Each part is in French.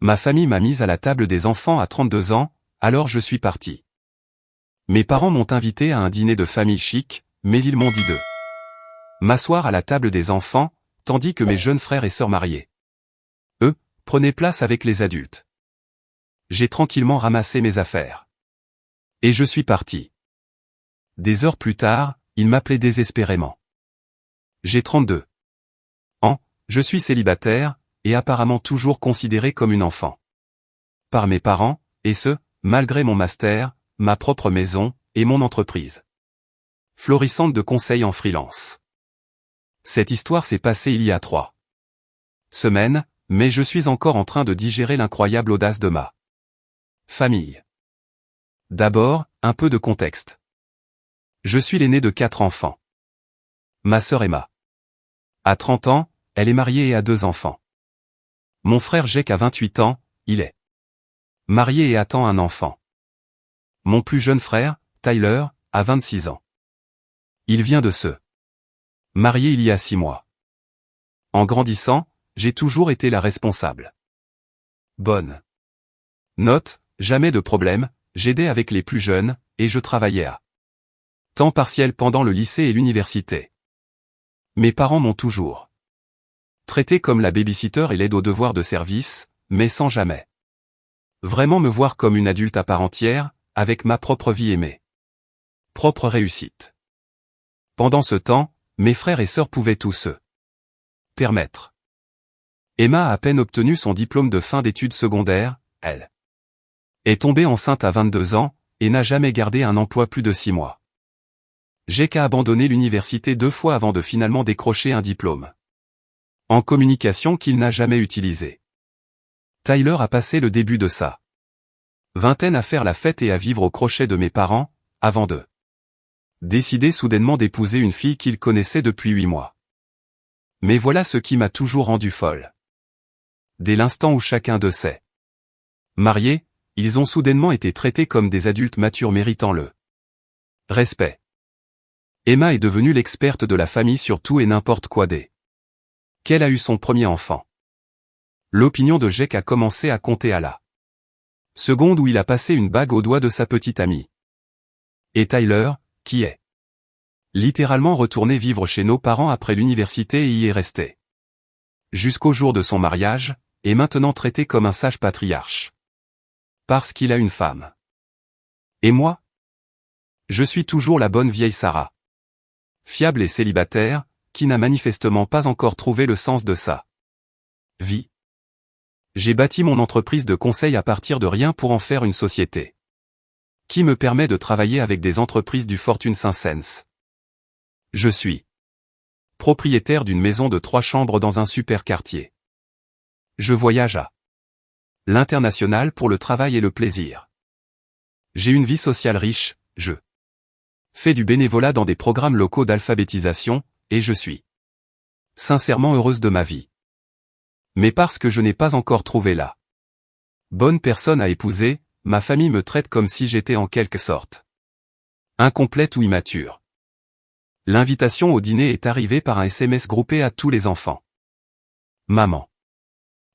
Ma famille m'a mise à la table des enfants à 32 ans, alors je suis parti. Mes parents m'ont invité à un dîner de famille chic, mais ils m'ont dit de m'asseoir à la table des enfants, tandis que mes jeunes frères et sœurs mariés, eux, prenaient place avec les adultes. J'ai tranquillement ramassé mes affaires. Et je suis parti. Des heures plus tard, ils m'appelaient désespérément. J'ai 32 ans, je suis célibataire, et apparemment toujours considéré comme une enfant. Par mes parents, et ce, malgré mon master, ma propre maison, et mon entreprise florissante de conseil en freelance. Cette histoire s'est passée il y a 3 semaines, mais je suis encore en train de digérer l'incroyable audace de ma famille. D'abord, un peu de contexte. Je suis l'aîné de 4 enfants. Ma sœur Emma a 30 ans, elle est mariée et a 2 enfants. Mon frère Jake a 28 ans, il est marié et attend un enfant. Mon plus jeune frère, Tyler, a 26 ans. Il vient de se marier il y a 6 mois. En grandissant, j'ai toujours été la responsable. Bonne note, jamais de problème, j'aidais avec les plus jeunes, et je travaillais à temps partiel pendant le lycée et l'université. Mes parents m'ont toujours traité comme la babysitter et l'aide aux devoirs de service, mais sans jamais vraiment me voir comme une adulte à part entière, avec ma propre vie et mes propres réussites. Pendant ce temps, mes frères et sœurs pouvaient tout se permettre. Emma a à peine obtenu son diplôme de fin d'études secondaires, elle est tombée enceinte à 22 ans, et n'a jamais gardé un emploi plus de 6 mois. Jake a abandonné l'université 2 fois avant de finalement décrocher un diplôme en communication qu'il n'a jamais utilisé. Tyler a passé le début de sa vingtaine à faire la fête et à vivre au crochet de mes parents, avant de décider soudainement d'épouser une fille qu'il connaissait depuis 8 mois. Mais voilà ce qui m'a toujours rendu folle. Dès l'instant où chacun de ces mariés, ils ont soudainement été traités comme des adultes matures méritant le respect. Emma est devenue l'experte de la famille sur tout et n'importe quoi dès qu'elle a eu son premier enfant. L'opinion de Jake a commencé à compter à la seconde où il a passé une bague au doigt de sa petite amie. Et Tyler, qui est littéralement retourné vivre chez nos parents après l'université et y est resté jusqu'au jour de son mariage, est maintenant traité comme un sage patriarche. Parce qu'il a une femme. Et moi? Je suis toujours la bonne vieille Sarah. Fiable et célibataire, qui n'a manifestement pas encore trouvé le sens de sa vie. J'ai bâti mon entreprise de conseil à partir de rien pour en faire une société qui me permet de travailler avec des entreprises du Fortune 500. Je suis propriétaire d'une maison de 3 chambres dans un super quartier. Je voyage à l'international pour le travail et le plaisir. J'ai une vie sociale riche, je fais du bénévolat dans des programmes locaux d'alphabétisation, et je suis sincèrement heureuse de ma vie. Mais parce que je n'ai pas encore trouvé la bonne personne à épouser, ma famille me traite comme si j'étais en quelque sorte incomplète ou immature. L'invitation au dîner est arrivée par un SMS groupé à tous les enfants. Maman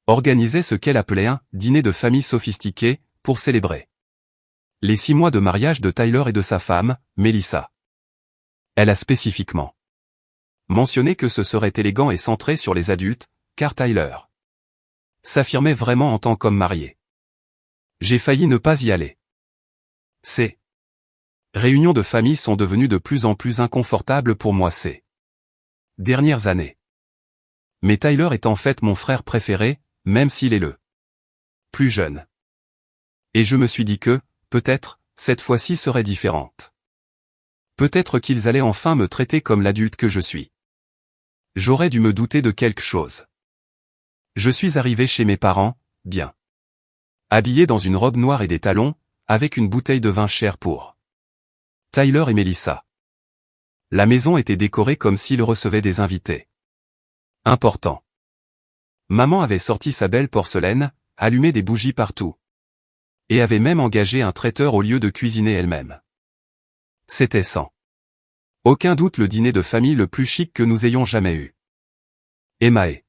organisait ce qu'elle appelait un « dîner de famille sophistiqué » pour célébrer les 6 mois de mariage de Tyler et de sa femme, Melissa. Elle a spécifiquement mentionné que ce serait élégant et centré sur les adultes, car Tyler s'affirmait vraiment en tant qu'homme marié. J'ai failli ne pas y aller. Ces réunions de famille sont devenues de plus en plus inconfortables pour moi ces dernières années. Mais Tyler est en fait mon frère préféré, même s'il est le plus jeune. Et je me suis dit que, peut-être, cette fois-ci serait différente. Peut-être qu'ils allaient enfin me traiter comme l'adulte que je suis. J'aurais dû me douter de quelque chose. Je suis arrivé chez mes parents, bien habillé dans une robe noire et des talons, avec une bouteille de vin cher pour Tyler et Melissa. La maison était décorée comme s'ils recevaient des invités importants. Maman avait sorti sa belle porcelaine, allumé des bougies partout. Et avait même engagé un traiteur au lieu de cuisiner elle-même. C'était sans aucun doute le dîner de famille le plus chic que nous ayons jamais eu. Emma et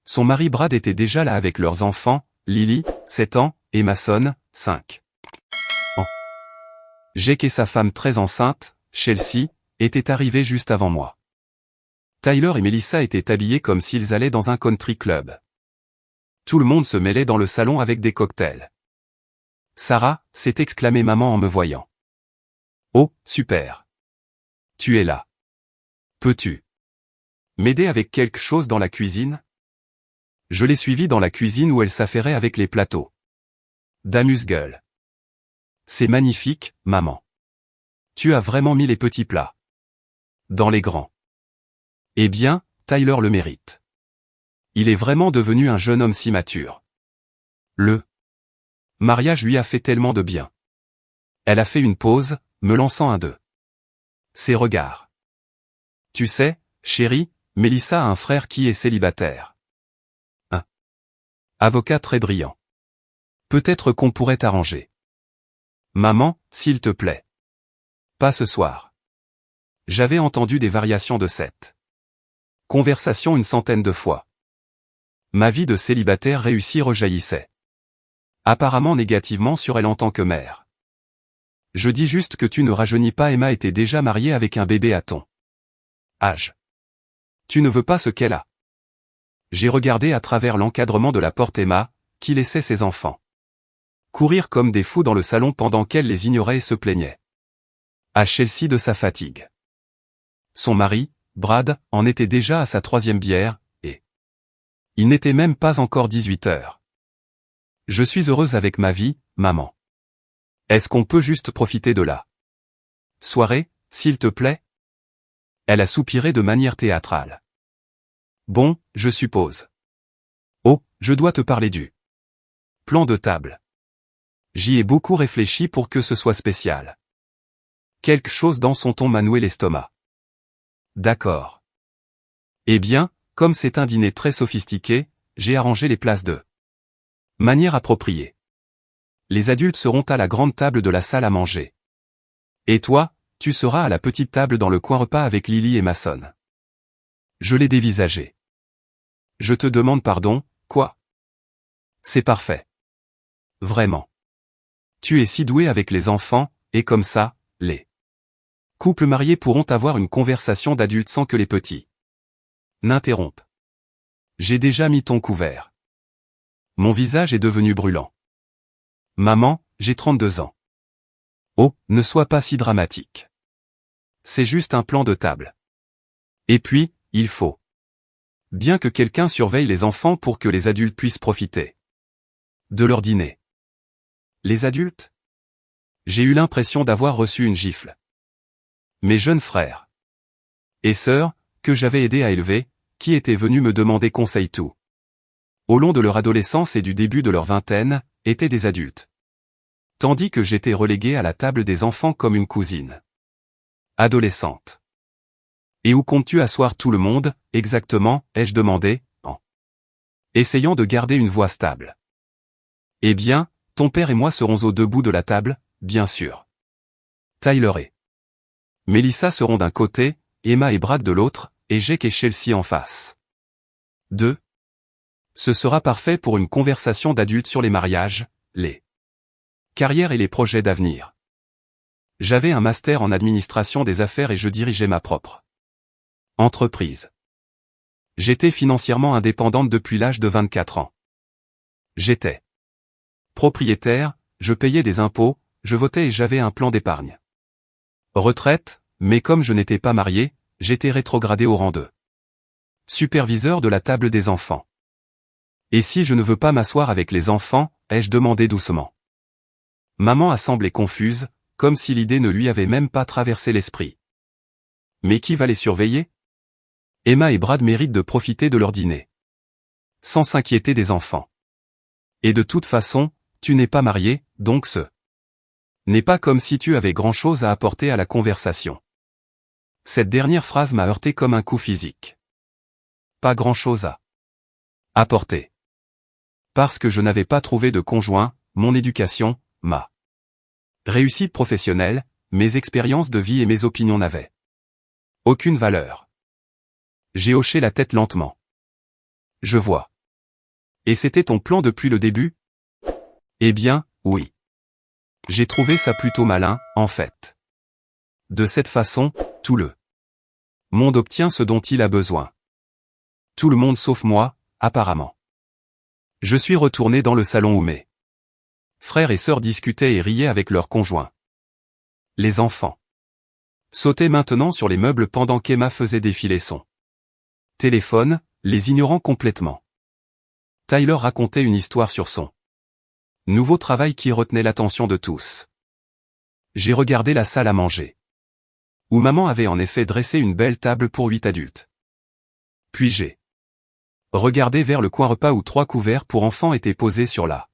son mari Brad étaient déjà là avec leurs enfants, Lily, 7 ans, et Mason, 5 ans. Jake et sa femme très enceinte, Chelsea, étaient arrivés juste avant moi. Tyler et Melissa étaient habillés comme s'ils allaient dans un country club. Tout le monde se mêlait dans le salon avec des cocktails. Sarah, s'est exclamée maman en me voyant. Oh, super. Tu es là. Peux-tu m'aider avec quelque chose dans la cuisine? Je l'ai suivie dans la cuisine où elle s'affairait avec les plateaux. D'amuse-gueule. C'est magnifique, maman. Tu as vraiment mis les petits plats dans les grands. Eh bien, Tyler le mérite. Il est vraiment devenu un jeune homme si mature. Le mariage lui a fait tellement de bien. Elle a fait une pause, me lançant un d'eux. Ses regards. Tu sais, chérie, Melissa a un frère qui est célibataire. Un avocat très brillant. Peut-être qu'on pourrait t'arranger. Maman, s'il te plaît. Pas ce soir. J'avais entendu des variations de cette conversation une centaine de fois. Ma vie de célibataire réussie rejaillissait. Apparemment négativement sur elle en tant que mère. Je dis juste que tu ne rajeunis pas. Emma était déjà mariée avec un bébé à ton âge. Tu ne veux pas ce qu'elle a. J'ai regardé à travers l'encadrement de la porte Emma, qui laissait ses enfants courir comme des fous dans le salon pendant qu'elle les ignorait et se plaignait à Chelsea de sa fatigue. Son mari, Brad, en était déjà à sa 3e bière, et il n'était même pas encore 18 heures. Je suis heureuse avec ma vie, maman. Est-ce qu'on peut juste profiter de la soirée, s'il te plaît? Elle a soupiré de manière théâtrale. Bon, je suppose. Oh, je dois te parler du plan de table. J'y ai beaucoup réfléchi pour que ce soit spécial. Quelque chose dans son ton m'a noué l'estomac. D'accord. Eh bien, comme c'est un dîner très sophistiqué, j'ai arrangé les places de manière appropriée. Les adultes seront à la grande table de la salle à manger. Et toi, tu seras à la petite table dans le coin repas avec Lily et Mason. Je l'ai dévisagé. Je te demande pardon, quoi? C'est parfait. Vraiment. Tu es si doué avec les enfants, et comme ça, les couples mariés pourront avoir une conversation d'adultes sans que les petits n'interrompent. J'ai déjà mis ton couvert. Mon visage est devenu brûlant. Maman, j'ai 32 ans. Oh, ne sois pas si dramatique. C'est juste un plan de table. Et puis, il faut bien que quelqu'un surveille les enfants pour que les adultes puissent profiter de leur dîner. Les adultes? J'ai eu l'impression d'avoir reçu une gifle. Mes jeunes frères et sœurs, que j'avais aidés à élever, qui étaient venus me demander conseil tout au long de leur adolescence et du début de leur vingtaine, étaient des adultes. Tandis que j'étais relégué à la table des enfants comme une cousine adolescente. Et où comptes-tu asseoir tout le monde, exactement, ai-je demandé, en essayant de garder une voix stable. Eh bien, ton père et moi serons au debout de la table, bien sûr. Tyler et Melissa seront d'un côté, Emma et Brad de l'autre, et Jake et Chelsea en face. 2. Ce sera parfait pour une conversation d'adultes sur les mariages, les carrières et les projets d'avenir. J'avais un master en administration des affaires et je dirigeais ma propre entreprise. J'étais financièrement indépendante depuis l'âge de 24 ans. J'étais propriétaire, je payais des impôts, je votais et j'avais un plan d'épargne. Retraite, mais comme je n'étais pas marié, j'étais rétrogradé au rang de superviseur de la table des enfants. Et si je ne veux pas m'asseoir avec les enfants, ai-je demandé doucement. Maman a semblé confuse, comme si l'idée ne lui avait même pas traversé l'esprit. Mais qui va les surveiller? Emma et Brad méritent de profiter de leur dîner. Sans s'inquiéter des enfants. Et de toute façon, tu n'es pas marié, donc ce n'est pas comme si tu avais grand-chose à apporter à la conversation. Cette dernière phrase m'a heurté comme un coup physique. Pas grand-chose à apporter. Parce que je n'avais pas trouvé de conjoint, mon éducation, ma réussite professionnelle, mes expériences de vie et mes opinions n'avaient aucune valeur. J'ai hoché la tête lentement. Je vois. Et c'était ton plan depuis le début? Eh bien, oui. J'ai trouvé ça plutôt malin, en fait. De cette façon, tout le monde obtient ce dont il a besoin. Tout le monde sauf moi, apparemment. Je suis retourné dans le salon où mes frères et sœurs discutaient et riaient avec leurs conjoints. Les enfants sautaient maintenant sur les meubles pendant qu'Emma faisait défiler son téléphone, les ignorant complètement. Tyler racontait une histoire sur son nouveau travail qui retenait l'attention de tous. J'ai regardé la salle à manger, où maman avait en effet dressé une belle table pour 8 adultes. Puis j'ai regardé vers le coin repas où 3 couverts pour enfants étaient posés sur la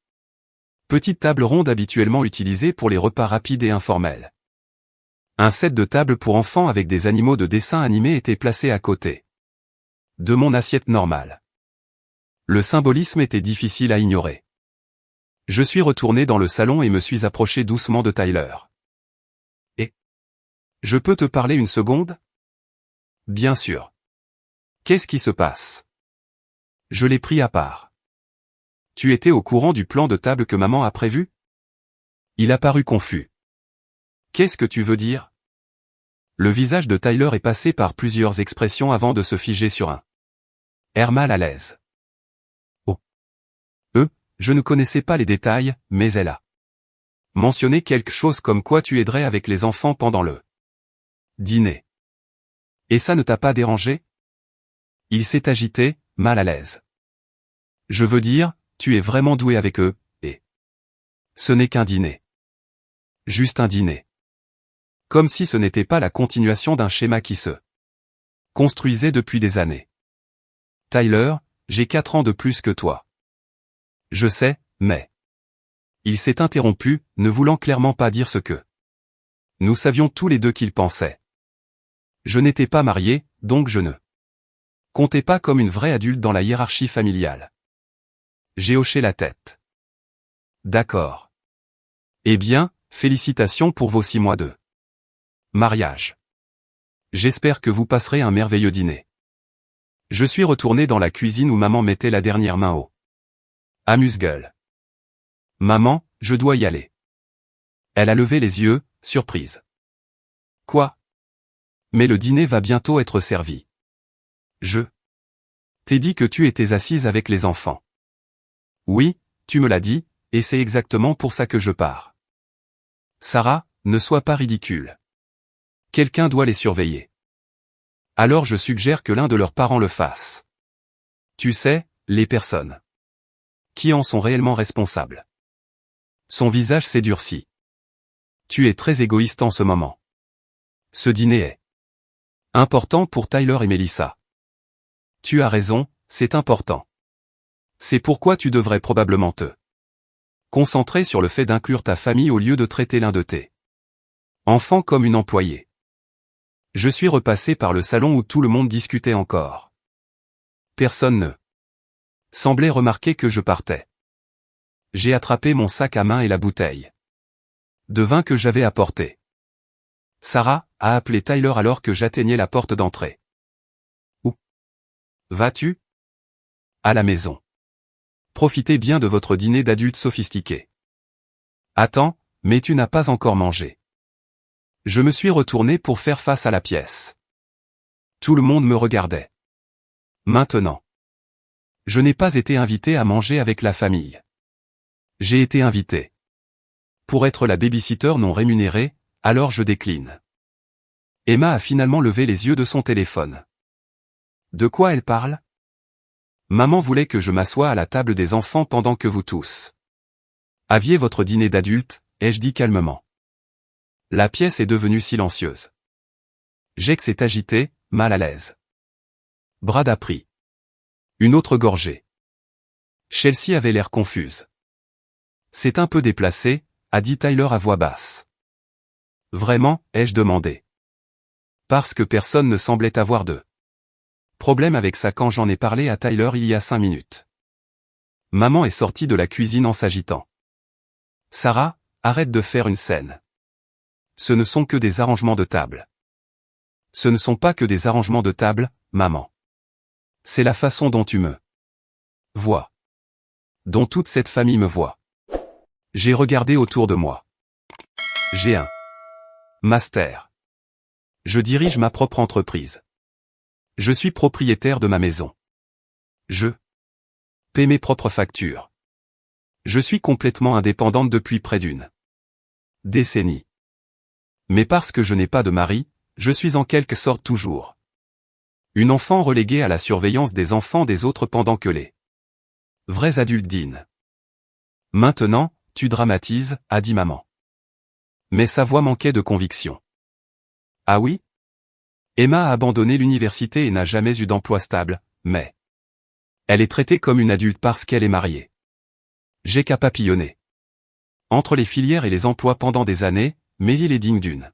petite table ronde habituellement utilisée pour les repas rapides et informels. Un set de tables pour enfants avec des animaux de dessin animé était placé à côté de mon assiette normale. Le symbolisme était difficile à ignorer. Je suis retourné dans le salon et me suis approché doucement de Tyler. Et je peux te parler une seconde? Bien sûr. Qu'est-ce qui se passe? Je l'ai pris à part. Tu étais au courant du plan de table que maman a prévu? Il a paru confus. Qu'est-ce que tu veux dire? Le visage de Tyler est passé par plusieurs expressions avant de se figer sur un air mal à l'aise. Oh. Je ne connaissais pas les détails, mais elle a mentionné quelque chose comme quoi tu aiderais avec les enfants pendant le dîner. Et ça ne t'a pas dérangé? Il s'est agité, mal à l'aise. Je veux dire, tu es vraiment doué avec eux, et ce n'est qu'un dîner. Juste un dîner. Comme si ce n'était pas la continuation d'un schéma qui se construisait depuis des années. Tyler, j'ai 4 ans de plus que toi. Je sais, mais... Il s'est interrompu, ne voulant clairement pas dire ce que nous savions tous les deux qu'il pensait. Je n'étais pas marié, donc je ne comptais pas comme une vraie adulte dans la hiérarchie familiale. J'ai hoché la tête. D'accord. Eh bien, félicitations pour vos 6 mois de mariage. J'espère que vous passerez un merveilleux dîner. Je suis retourné dans la cuisine où maman mettait la dernière main au amuse-gueule. Maman, je dois y aller. Elle a levé les yeux, surprise. Quoi? Mais le dîner va bientôt être servi. Je t'ai dit que tu étais assise avec les enfants. Oui, tu me l'as dit, et c'est exactement pour ça que je pars. Sarah, ne sois pas ridicule. Quelqu'un doit les surveiller. Alors je suggère que l'un de leurs parents le fasse. Tu sais, les personnes qui en sont réellement responsables. Son visage s'est durci. Tu es très égoïste en ce moment. Ce dîner est important pour Tyler et Melissa. Tu as raison, c'est important. C'est pourquoi tu devrais probablement te concentrer sur le fait d'inclure ta famille au lieu de traiter l'un de tes enfants comme une employée. Je suis repassé par le salon où tout le monde discutait encore. Personne ne semblait remarquer que je partais. J'ai attrapé mon sac à main et la bouteille de vin que j'avais apporté. Sarah a appelé Tyler alors que j'atteignais la porte d'entrée. Où vas-tu? À la maison. Profitez bien de votre dîner d'adultes sophistiqués. Attends, mais tu n'as pas encore mangé. Je me suis retourné pour faire face à la pièce. Tout le monde me regardait. Maintenant. Je n'ai pas été invité à manger avec la famille. J'ai été invité pour être la babysitter non rémunérée, alors je décline. Emma a finalement levé les yeux de son téléphone. De quoi elle parle? Maman voulait que je m'assoie à la table des enfants pendant que vous tous aviez votre dîner d'adultes, ai-je dit calmement. La pièce est devenue silencieuse. Jake s'est agité, mal à l'aise. Brad a pris une autre gorgée. Chelsea avait l'air confuse. C'est un peu déplacé, a dit Tyler à voix basse. Vraiment, ai-je demandé. Parce que personne ne semblait avoir de problème avec ça quand j'en ai parlé à Tyler il y a 5 minutes. Maman est sortie de la cuisine en s'agitant. Sarah, arrête de faire une scène. Ce ne sont que des arrangements de table. Ce ne sont pas que des arrangements de table, maman. C'est la façon dont tu me vois. dont toute cette famille me voit. J'ai regardé autour de moi. J'ai un master. Je dirige ma propre entreprise. Je suis propriétaire de ma maison. Je paie mes propres factures. Je suis complètement indépendante depuis près d'une décennie. Mais parce que je n'ai pas de mari, je suis en quelque sorte toujours une enfant reléguée à la surveillance des enfants des autres pendant que les vrais adultes dînent. Maintenant, tu dramatises, a dit maman. Mais sa voix manquait de conviction. Ah oui? Emma a abandonné l'université et n'a jamais eu d'emploi stable, mais elle est traitée comme une adulte parce qu'elle est mariée. J'ai qu'à papillonner entre les filières et les emplois pendant des années, mais il est digne d'une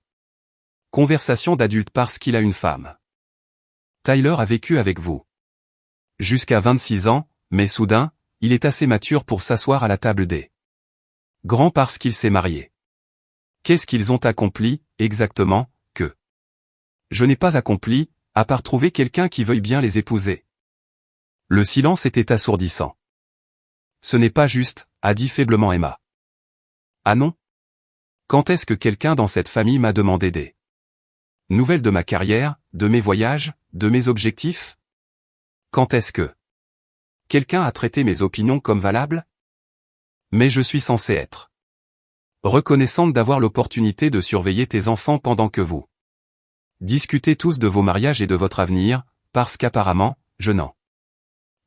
conversation d'adulte parce qu'il a une femme. Tyler a vécu avec vous jusqu'à 26 ans, mais soudain, il est assez mature pour s'asseoir à la table des grands parce qu'il s'est marié. Qu'est-ce qu'ils ont accompli, exactement, que je n'ai pas accompli, à part trouver quelqu'un qui veuille bien les épouser? Le silence était assourdissant. Ce n'est pas juste, a dit faiblement Emma. Ah non? Quand est-ce que quelqu'un dans cette famille m'a demandé des nouvelles de ma carrière, de mes voyages, de mes objectifs? Quand est-ce que quelqu'un a traité mes opinions comme valables? Mais je suis censé être reconnaissante d'avoir l'opportunité de surveiller tes enfants pendant que vous discutez tous de vos mariages et de votre avenir, parce qu'apparemment, je n'en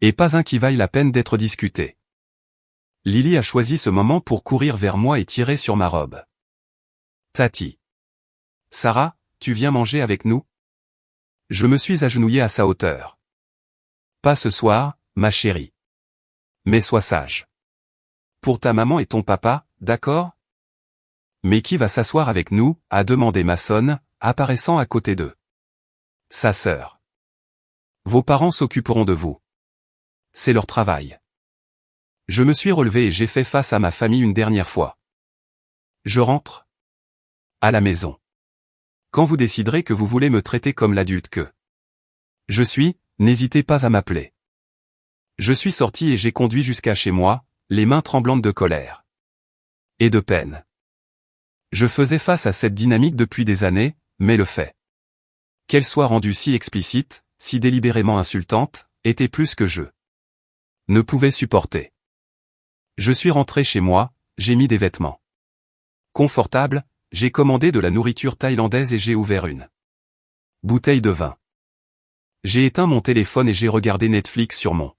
ai pas un qui vaille la peine d'être discuté. Lily a choisi ce moment pour courir vers moi et tirer sur ma robe. Tati. Sarah, tu viens manger avec nous? Je me suis agenouillé à sa hauteur. Pas ce soir, ma chérie. Mais sois sage. Pour ta maman et ton papa, d'accord? Mais qui va s'asseoir avec nous? A demandé Mason, apparaissant à côté d'eux. Sa sœur. Vos parents s'occuperont de vous. C'est leur travail. Je me suis relevé et j'ai fait face à ma famille une dernière fois. Je rentre à la maison. Quand vous déciderez que vous voulez me traiter comme l'adulte que je suis, n'hésitez pas à m'appeler. Je suis sorti et j'ai conduit jusqu'à chez moi, les mains tremblantes de colère et de peine. Je faisais face à cette dynamique depuis des années, mais le fait qu'elle soit rendue si explicite, si délibérément insultante, était plus que je ne pouvais supporter. Je suis rentré chez moi, j'ai mis des vêtements confortables, j'ai commandé de la nourriture thaïlandaise et j'ai ouvert une bouteille de vin. J'ai éteint mon téléphone et j'ai regardé Netflix sur mon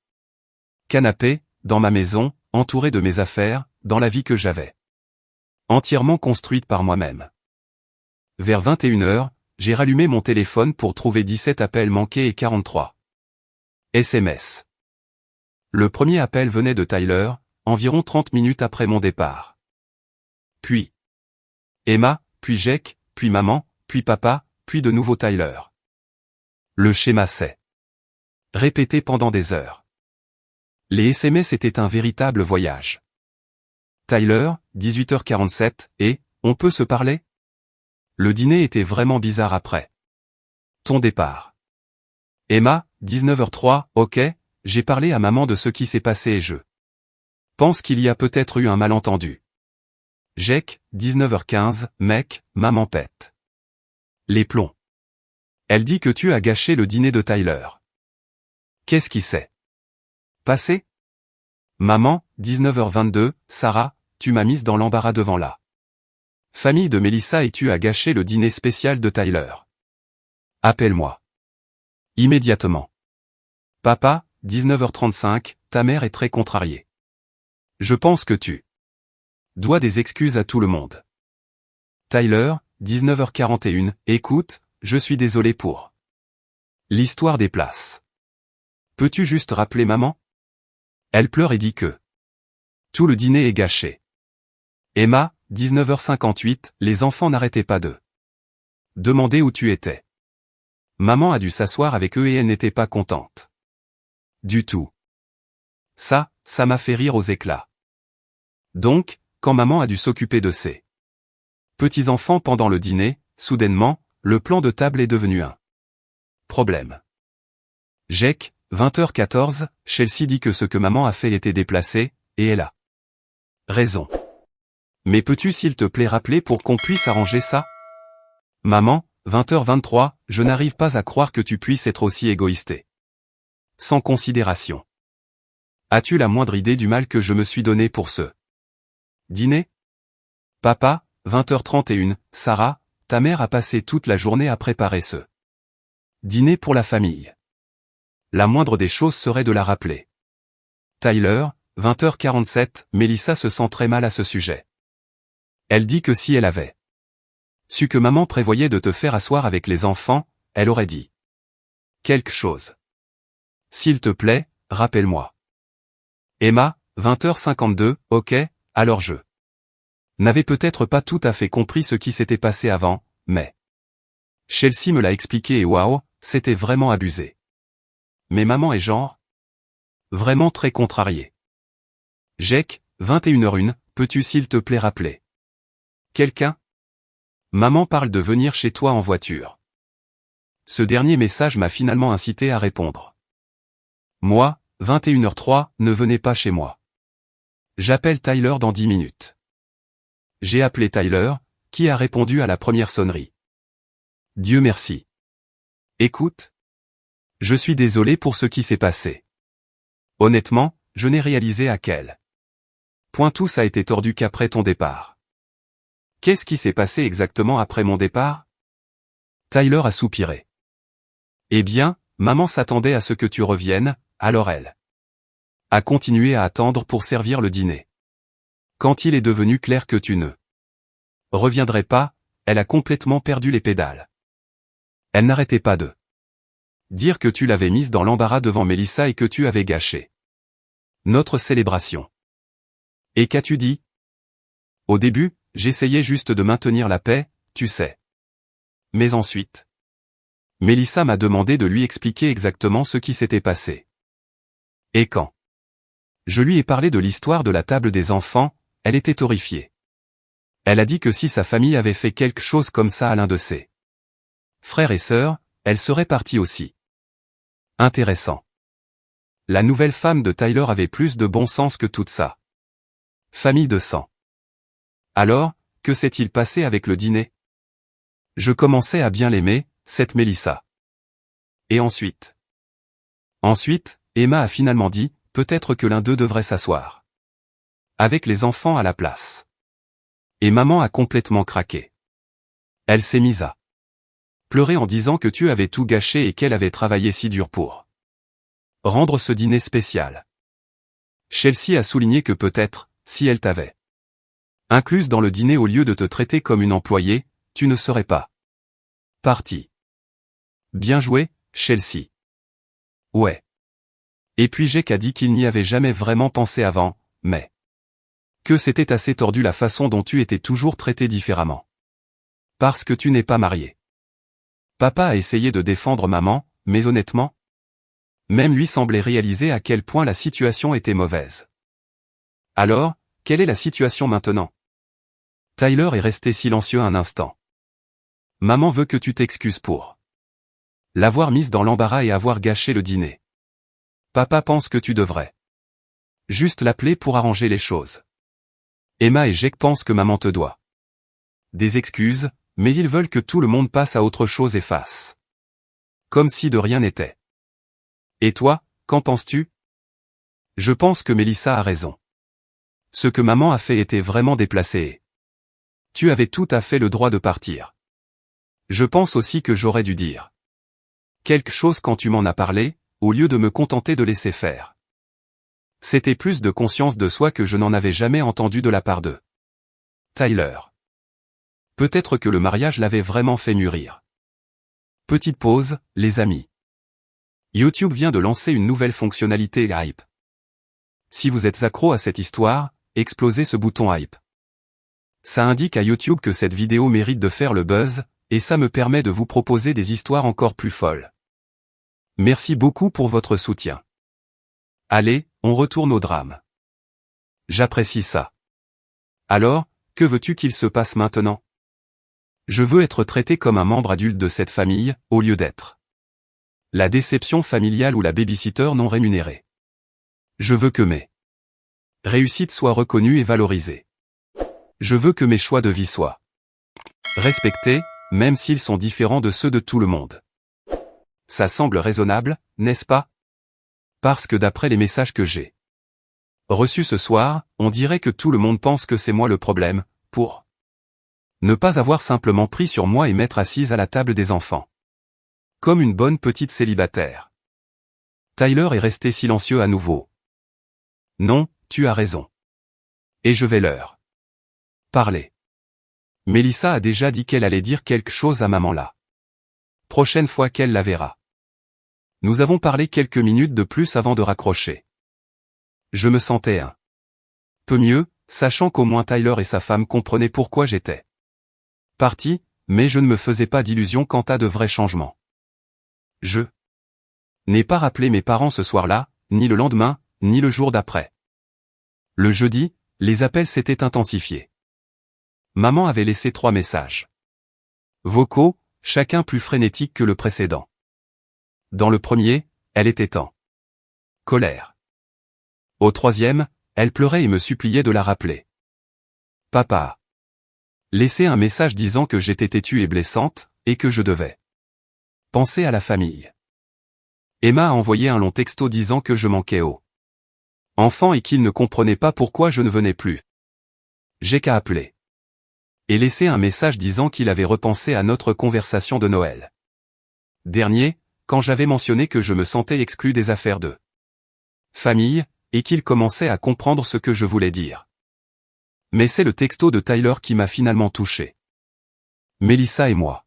canapé, dans ma maison, entouré de mes affaires, dans la vie que j'avais entièrement construite par moi-même. Vers 21h, j'ai rallumé mon téléphone pour trouver 17 appels manqués et 43 SMS. Le premier appel venait de Tyler, environ 30 minutes après mon départ. Puis Emma, puis Jake, puis maman, puis papa, puis de nouveau Tyler. Le schéma s'est répété pendant des heures. Les SMS étaient un véritable voyage. Tyler, 18h47, et « On peut se parler ?» Le dîner était vraiment bizarre après ton départ. Emma, 19h03, ok, j'ai parlé à maman de ce qui s'est passé et je pense qu'il y a peut-être eu un malentendu. Jake, 19h15, mec, maman pète les plombs. Elle dit que tu as gâché le dîner de Tyler. Qu'est-ce qui s'est passé? Maman, 19h22, Sarah, tu m'as mise dans l'embarras devant la famille de Melissa et tu as gâché le dîner spécial de Tyler. Appelle-moi immédiatement. Papa, 19h35, ta mère est très contrariée. Je pense que tu dois des excuses à tout le monde. Tyler, 19h41, écoute, je suis désolé pour l'histoire des places. Peux-tu juste rappeler maman? Elle pleure et dit que tout le dîner est gâché. Emma, 19h58, les enfants n'arrêtaient pas de demander où tu étais. Maman a dû s'asseoir avec eux et elle n'était pas contente. Du tout. Ça m'a fait rire aux éclats. Donc, quand maman a dû s'occuper de ses petits-enfants pendant le dîner, soudainement, le plan de table est devenu un problème. Jake, 20h14, Chelsea dit que ce que maman a fait était déplacé, et elle a raison. Mais peux-tu s'il te plaît rappeler pour qu'on puisse arranger ça? Maman, 20h23, je n'arrive pas à croire que tu puisses être aussi égoïste. Sans considération. As-tu la moindre idée du mal que je me suis donné pour ce dîner? Papa, 20h31, Sarah, ta mère a passé toute la journée à préparer ce dîner pour la famille. La moindre des choses serait de la rappeler. Tyler, 20h47, Melissa se sent très mal à ce sujet. Elle dit que si elle avait su que maman prévoyait de te faire asseoir avec les enfants, elle aurait dit quelque chose. S'il te plaît, rappelle-moi. Emma, 20h52, ok, alors je n'avais peut-être pas tout à fait compris ce qui s'était passé avant, mais Chelsea me l'a expliqué et waouh, c'était vraiment abusé. Mais maman est genre vraiment très contrariée. Jake, 21h01, peux-tu s'il te plaît rappeler quelqu'un? Maman parle de venir chez toi en voiture. Ce dernier message m'a finalement incité à répondre. Moi, 21h03, ne venez pas chez moi. J'appelle Tyler dans 10 minutes. J'ai appelé Tyler, qui a répondu à la première sonnerie. Dieu merci. Écoute. Je suis désolé pour ce qui s'est passé. Honnêtement, je n'ai réalisé à quel point tout ça a été tordu qu'après ton départ. Qu'est-ce qui s'est passé exactement après mon départ? Tyler a soupiré. Eh bien, maman s'attendait à ce que tu reviennes, alors elle a continué à attendre pour servir le dîner. Quand il est devenu clair que tu ne reviendrais pas, elle a complètement perdu les pédales. Elle n'arrêtait pas de dire que tu l'avais mise dans l'embarras devant Melissa et que tu avais gâché notre célébration. Et qu'as-tu dit? Au début, j'essayais juste de maintenir la paix, tu sais. Mais ensuite, Melissa m'a demandé de lui expliquer exactement ce qui s'était passé. Et quand je lui ai parlé de l'histoire de la table des enfants, elle était horrifiée. Elle a dit que si sa famille avait fait quelque chose comme ça à l'un de ses frères et sœurs, elle serait partie aussi. Intéressant. La nouvelle femme de Tyler avait plus de bon sens que toute ça. Famille de sang. Alors, que s'est-il passé avec le dîner? Je commençais à bien l'aimer, cette Melissa. Et ensuite? Ensuite, Emma a finalement dit, peut-être que l'un d'eux devrait s'asseoir. Avec les enfants à la place. Et maman a complètement craqué. Elle s'est mise à pleurer en disant que tu avais tout gâché et qu'elle avait travaillé si dur pour rendre ce dîner spécial. Chelsea a souligné que peut-être, si elle t'avait incluse dans le dîner au lieu de te traiter comme une employée, tu ne serais pas partie. Bien joué, Chelsea. Ouais. Et puis Jake a dit qu'il n'y avait jamais vraiment pensé avant, mais que c'était assez tordu la façon dont tu étais toujours traité différemment. Parce que tu n'es pas marié. Papa a essayé de défendre maman, mais honnêtement, même lui semblait réaliser à quel point la situation était mauvaise. Alors, quelle est la situation maintenant? Tyler est resté silencieux un instant. Maman veut que tu t'excuses pour l'avoir mise dans l'embarras et avoir gâché le dîner. Papa pense que tu devrais juste l'appeler pour arranger les choses. Emma et Jake pensent que maman te doit des excuses, mais ils veulent que tout le monde passe à autre chose et fasse comme si de rien n'était. Et toi, qu'en penses-tu? Je pense que Melissa a raison. Ce que maman a fait était vraiment déplacé et tu avais tout à fait le droit de partir. Je pense aussi que j'aurais dû dire quelque chose quand tu m'en as parlé, au lieu de me contenter de laisser faire. C'était plus de conscience de soi que je n'en avais jamais entendu de la part de Tyler. Peut-être que le mariage l'avait vraiment fait mûrir. Petite pause, les amis. YouTube vient de lancer une nouvelle fonctionnalité Hype. Si vous êtes accro à cette histoire, explosez ce bouton Hype. Ça indique à YouTube que cette vidéo mérite de faire le buzz, et ça me permet de vous proposer des histoires encore plus folles. Merci beaucoup pour votre soutien. Allez, on retourne au drame. J'apprécie ça. Alors, que veux-tu qu'il se passe maintenant? Je veux être traité comme un membre adulte de cette famille, au lieu d'être la déception familiale ou la babysitter non rémunérée. Je veux que mes réussite soit reconnue et valorisée. Je veux que mes choix de vie soient respectés, même s'ils sont différents de ceux de tout le monde. Ça semble raisonnable, n'est-ce pas? Parce que d'après les messages que j'ai reçus ce soir, on dirait que tout le monde pense que c'est moi le problème, pour ne pas avoir simplement pris sur moi et m'être assise à la table des enfants. Comme une bonne petite célibataire. Tyler est resté silencieux à nouveau. Non, tu as raison. Et je vais leur parler. Mélissa a déjà dit qu'elle allait dire quelque chose à maman la prochaine fois qu'elle la verra. Nous avons parlé quelques minutes de plus avant de raccrocher. Je me sentais un peu mieux, sachant qu'au moins Tyler et sa femme comprenaient pourquoi j'étais parti, mais je ne me faisais pas d'illusions quant à de vrais changements. Je n'ai pas rappelé mes parents ce soir-là, ni le lendemain, ni le jour d'après. Le jeudi, les appels s'étaient intensifiés. Maman avait laissé 3 messages vocaux, chacun plus frénétique que le précédent. Dans le premier, elle était en colère. Au troisième, elle pleurait et me suppliait de la rappeler. Papa a laissé un message disant que j'étais têtue et blessante, et que je devais penser à la famille. Emma a envoyé un long texto disant que je manquais aux enfants et qu'il ne comprenait pas pourquoi je ne venais plus. J'ai qu'à appeler. Et laissé un message disant qu'il avait repensé à notre conversation de Noël dernier, quand j'avais mentionné que je me sentais exclu des affaires de famille, et qu'il commençait à comprendre ce que je voulais dire. Mais c'est le texto de Tyler qui m'a finalement touché. Mélissa et moi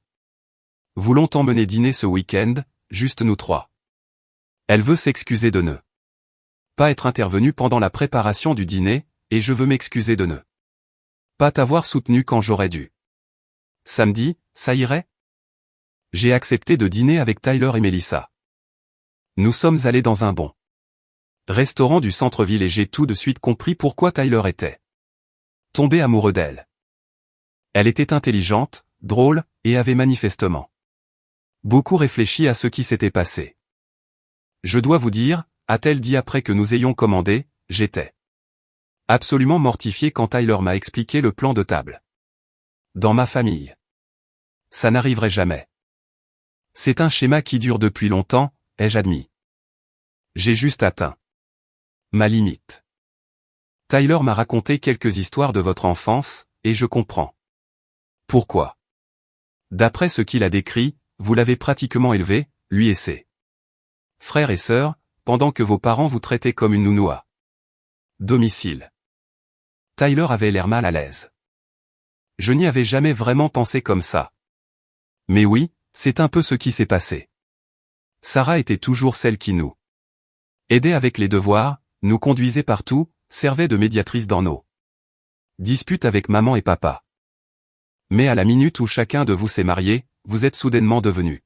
voulons t'emmener dîner ce week-end, juste nous 3. Elle veut s'excuser de ne pas être intervenue pendant la préparation du dîner, et je veux m'excuser de ne pas t'avoir soutenu quand j'aurais dû. Samedi, ça irait? J'ai accepté de dîner avec Tyler et Mélissa. Nous sommes allés dans un bon restaurant du centre-ville et j'ai tout de suite compris pourquoi Tyler était tombé amoureux d'elle. Elle était intelligente, drôle, et avait manifestement beaucoup réfléchi à ce qui s'était passé. Je dois vous dire, a-t-elle dit après que nous ayons commandé, j'étais absolument mortifié quand Tyler m'a expliqué le plan de table. Dans ma famille, ça n'arriverait jamais. C'est un schéma qui dure depuis longtemps, ai-je admis. J'ai juste atteint ma limite. Tyler m'a raconté quelques histoires de votre enfance, et je comprends pourquoi. D'après ce qu'il a décrit, vous l'avez pratiquement élevé, lui et ses frères et sœurs, pendant que vos parents vous traitaient comme une nounou à domicile. Tyler avait l'air mal à l'aise. Je n'y avais jamais vraiment pensé comme ça. Mais oui, c'est un peu ce qui s'est passé. Sarah était toujours celle qui nous aidait avec les devoirs, nous conduisait partout, servait de médiatrice dans nos disputes avec maman et papa. Mais à la minute où chacun de vous s'est marié, vous êtes soudainement devenus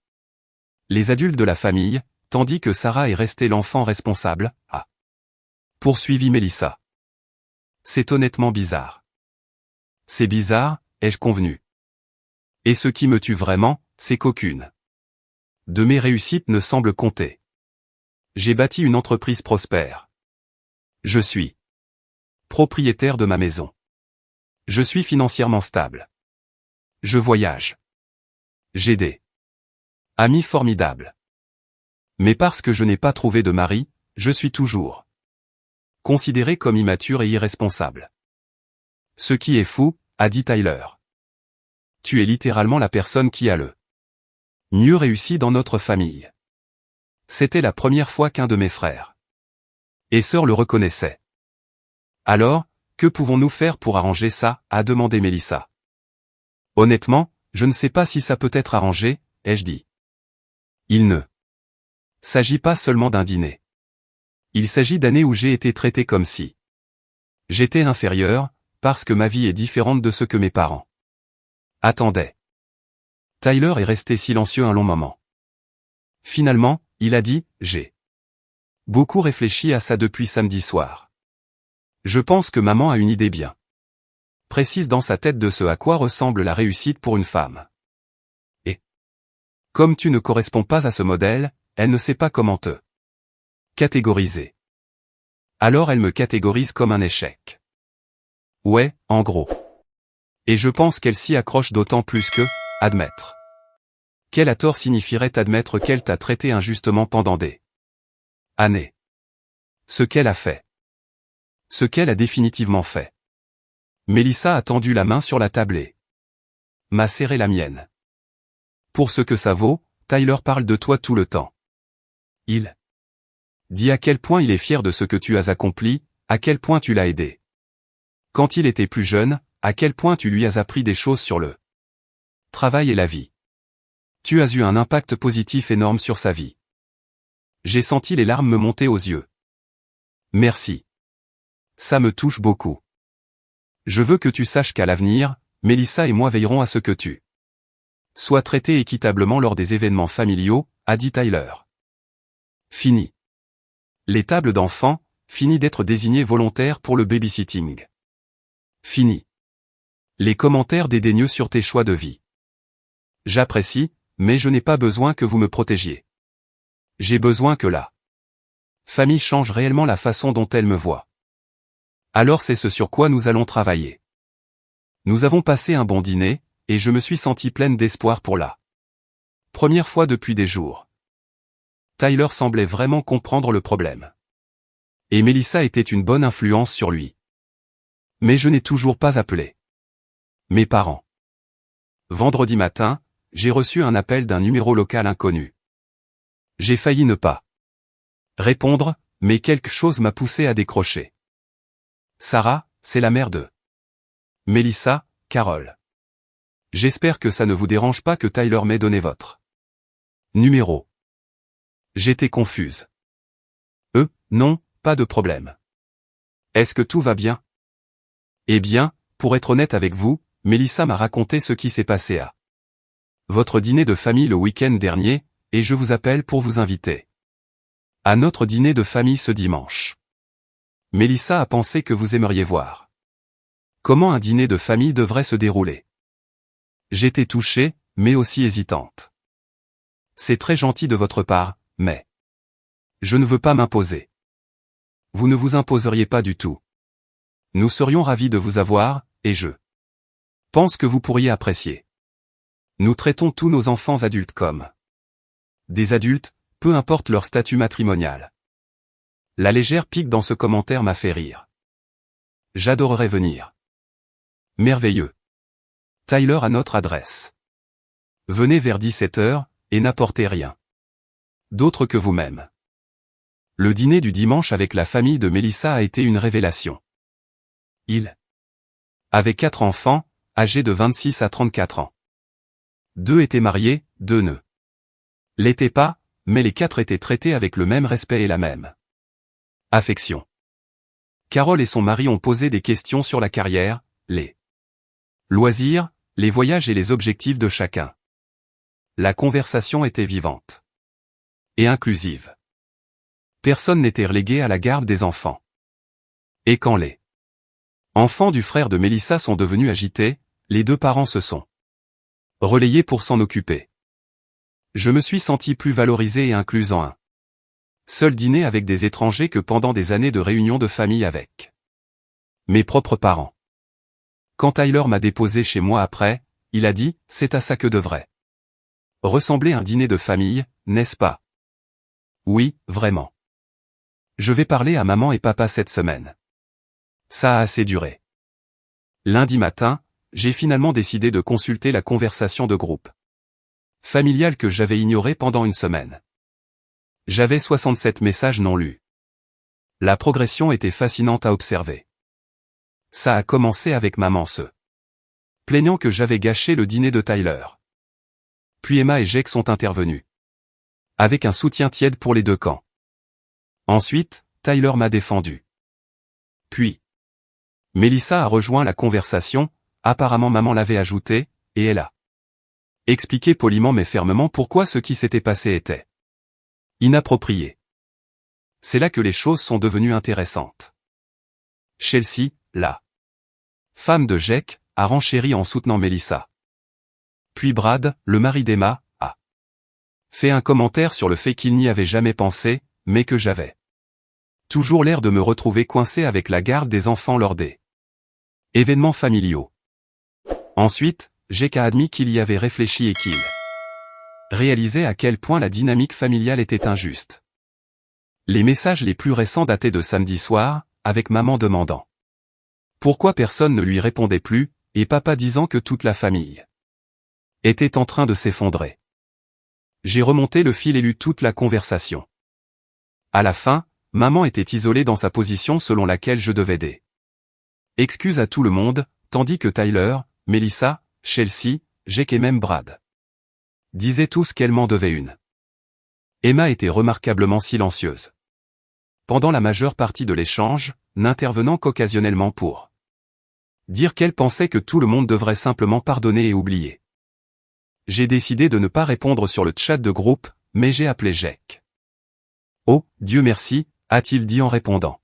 les adultes de la famille, tandis que Sarah est restée l'enfant responsable, a poursuivi Mélissa. C'est honnêtement bizarre. C'est bizarre, ai-je convenu. Et ce qui me tue vraiment, c'est qu'aucune de mes réussites ne semble compter. J'ai bâti une entreprise prospère. Je suis propriétaire de ma maison. Je suis financièrement stable. Je voyage. J'ai des amis formidables. Mais parce que je n'ai pas trouvé de mari, je suis toujours considéré comme immature et irresponsable. Ce qui est fou, a dit Tyler. Tu es littéralement la personne qui a le mieux réussi dans notre famille. C'était la première fois qu'un de mes frères et sœurs le reconnaissait. Alors, que pouvons-nous faire pour arranger ça, a demandé Mélissa. Honnêtement, je ne sais pas si ça peut être arrangé, ai-je dit. Il ne s'agit pas seulement d'un dîner. Il s'agit d'années où j'ai été traité comme si j'étais inférieur, parce que ma vie est différente de ce que mes parents attendaient. Tyler est resté silencieux un long moment. Finalement, il a dit, j'ai beaucoup réfléchi à ça depuis samedi soir. Je pense que maman a une idée bien précise dans sa tête de ce à quoi ressemble la réussite pour une femme. Et comme tu ne corresponds pas à ce modèle, elle ne sait pas comment te catégoriser. Alors elle me catégorise comme un échec. Ouais, en gros. Et je pense qu'elle s'y accroche d'autant plus que, admettre. Quel à tort signifierait admettre qu'elle t'a traité injustement pendant des années. Ce qu'elle a fait. Ce qu'elle a définitivement fait. Mélissa a tendu la main sur la table et m'a serré la mienne. Pour ce que ça vaut, Tyler parle de toi tout le temps. Il dit à quel point il est fier de ce que tu as accompli, à quel point tu l'as aidé. Quand il était plus jeune, à quel point tu lui as appris des choses sur le travail et la vie. Tu as eu un impact positif énorme sur sa vie. J'ai senti les larmes me monter aux yeux. Merci. Ça me touche beaucoup. Je veux que tu saches qu'à l'avenir, Mélissa et moi veillerons à ce que tu sois traité équitablement lors des événements familiaux, a dit Tyler. Fini. Les tables d'enfants, fini d'être désignés volontaires pour le babysitting. Fini. Les commentaires dédaigneux sur tes choix de vie. J'apprécie, mais je n'ai pas besoin que vous me protégiez. J'ai besoin que la famille change réellement la façon dont elle me voit. Alors c'est ce sur quoi nous allons travailler. Nous avons passé un bon dîner, et je me suis sentie pleine d'espoir pour la première fois depuis des jours. Tyler semblait vraiment comprendre le problème. Et Mélissa était une bonne influence sur lui. Mais je n'ai toujours pas appelé mes parents. Vendredi matin, j'ai reçu un appel d'un numéro local inconnu. J'ai failli ne pas répondre, mais quelque chose m'a poussé à décrocher. Sarah, c'est la mère de Mélissa, Carole. J'espère que ça ne vous dérange pas que Tyler m'ait donné votre numéro. J'étais confuse. Non, pas de problème. Est-ce que tout va bien? Eh bien, pour être honnête avec vous, Mélissa m'a raconté ce qui s'est passé à votre dîner de famille le week-end dernier, et je vous appelle pour vous inviter à notre dîner de famille ce dimanche. Mélissa a pensé que vous aimeriez voir comment un dîner de famille devrait se dérouler. J'étais touchée, mais aussi hésitante. C'est très gentil de votre part, mais je ne veux pas m'imposer. Vous ne vous imposeriez pas du tout. Nous serions ravis de vous avoir, et je pense que vous pourriez apprécier. Nous traitons tous nos enfants adultes comme des adultes, peu importe leur statut matrimonial. La légère pique dans ce commentaire m'a fait rire. J'adorerais venir. Merveilleux. Tyler à notre adresse. Venez vers 17h, et n'apportez rien d'autre que vous-même. Le dîner du dimanche avec la famille de Mélissa a été une révélation. Il avait 4 enfants, âgés de 26 à 34 ans. 2 étaient mariés, 2 ne l'étaient pas, mais les 4 étaient traités avec le même respect et la même affection. Carole et son mari ont posé des questions sur la carrière, les loisirs, les voyages et les objectifs de chacun. La conversation était vivante et inclusive. Personne n'était relégué à la garde des enfants. Et quand les enfants du frère de Mélissa sont devenus agités, les 2 parents se sont relayés pour s'en occuper. Je me suis senti plus valorisé et inclus en un seul dîner avec des étrangers que pendant des années de réunions de famille avec mes propres parents. Quand Tyler m'a déposé chez moi après, il a dit, c'est à ça que devrait ressembler un dîner de famille, n'est-ce pas? Oui, vraiment. Je vais parler à maman et papa cette semaine. Ça a assez duré. Lundi matin, j'ai finalement décidé de consulter la conversation de groupe familiale que j'avais ignorée pendant une semaine. J'avais 67 messages non lus. La progression était fascinante à observer. Ça a commencé avec maman se plaignant que j'avais gâché le dîner de Tyler. Puis Emma et Jake sont intervenus. Avec un soutien tiède pour les 2 camps. Ensuite, Tyler m'a défendu. Puis, Mélissa a rejoint la conversation, apparemment maman l'avait ajouté, et elle a expliqué poliment mais fermement pourquoi ce qui s'était passé était inapproprié. C'est là que les choses sont devenues intéressantes. Chelsea, la femme de Jake, a renchéri en soutenant Mélissa. Puis Brad, le mari d'Emma, a fait un commentaire sur le fait qu'il n'y avait jamais pensé, mais que j'avais Toujours l'air de me retrouver coincé avec la garde des enfants lors des événements familiaux. Ensuite, j'ai admis qu'il y avait réfléchi et qu'il réalisait à quel point la dynamique familiale était injuste. Les messages les plus récents dataient de samedi soir, avec maman demandant pourquoi personne ne lui répondait plus, et papa disant que toute la famille était en train de s'effondrer. J'ai remonté le fil et lu toute la conversation. À la fin, maman était isolée dans sa position selon laquelle je devais des excuses à tout le monde, tandis que Tyler, Melissa, Chelsea, Jake et même Brad disaient tous qu'elle m'en devait une. Emma était remarquablement silencieuse pendant la majeure partie de l'échange, n'intervenant qu'occasionnellement pour dire qu'elle pensait que tout le monde devrait simplement pardonner et oublier. J'ai décidé de ne pas répondre sur le chat de groupe, mais j'ai appelé Jake. « Oh, Dieu merci », a-t-il dit en répondant.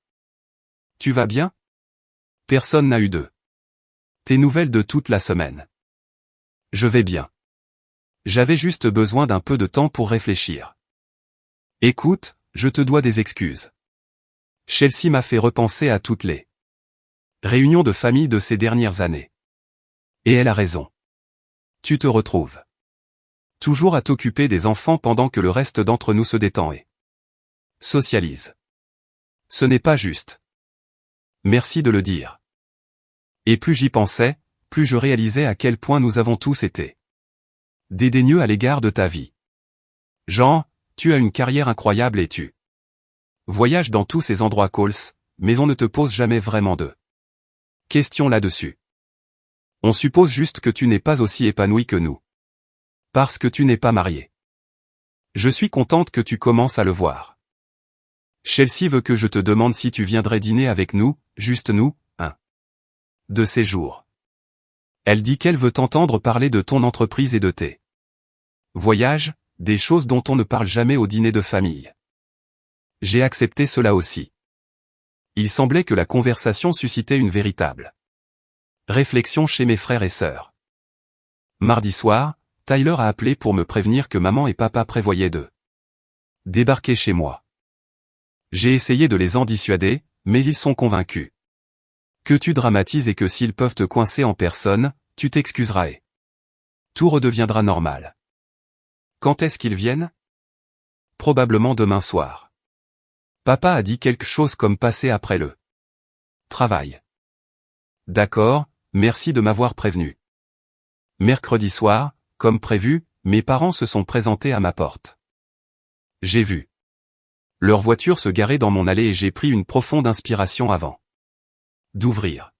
« Tu vas bien ? Personne n'a eu de tes nouvelles de toute la semaine. » « Je vais bien. J'avais juste besoin d'un peu de temps pour réfléchir. » « Écoute, je te dois des excuses. Chelsea m'a fait repenser à toutes les réunions de famille de ces dernières années. Et elle a raison. Tu te retrouves toujours à t'occuper des enfants pendant que le reste d'entre nous se détend et socialise. Ce n'est pas juste. Merci de le dire. Et plus j'y pensais, plus je réalisais à quel point nous avons tous été dédaigneux à l'égard de ta vie. Jean, tu as une carrière incroyable et tu voyages dans tous ces endroits cool, mais on ne te pose jamais vraiment de questions là-dessus. On suppose juste que tu n'es pas aussi épanoui que nous. Parce que tu n'es pas marié. Je suis contente que tu commences à le voir. Chelsea veut que je te demande si tu viendrais dîner avec nous, juste nous, de ces jours. Elle dit qu'elle veut t'entendre parler de ton entreprise et de tes voyages, des choses dont on ne parle jamais au dîner de famille. J'ai accepté cela aussi. Il semblait que la conversation suscitait une véritable réflexion chez mes frères et sœurs. Mardi soir, Tyler a appelé pour me prévenir que maman et papa prévoyaient de débarquer chez moi. J'ai essayé de les en dissuader, mais ils sont convaincus que tu dramatises et que s'ils peuvent te coincer en personne, tu t'excuseras et tout redeviendra normal. Quand est-ce qu'ils viennent ? Probablement demain soir. Papa a dit quelque chose comme passer après le travail. D'accord, merci de m'avoir prévenu. Mercredi soir, comme prévu, mes parents se sont présentés à ma porte. J'ai vu leur voiture se garer dans mon allée et j'ai pris une profonde inspiration avant d'ouvrir.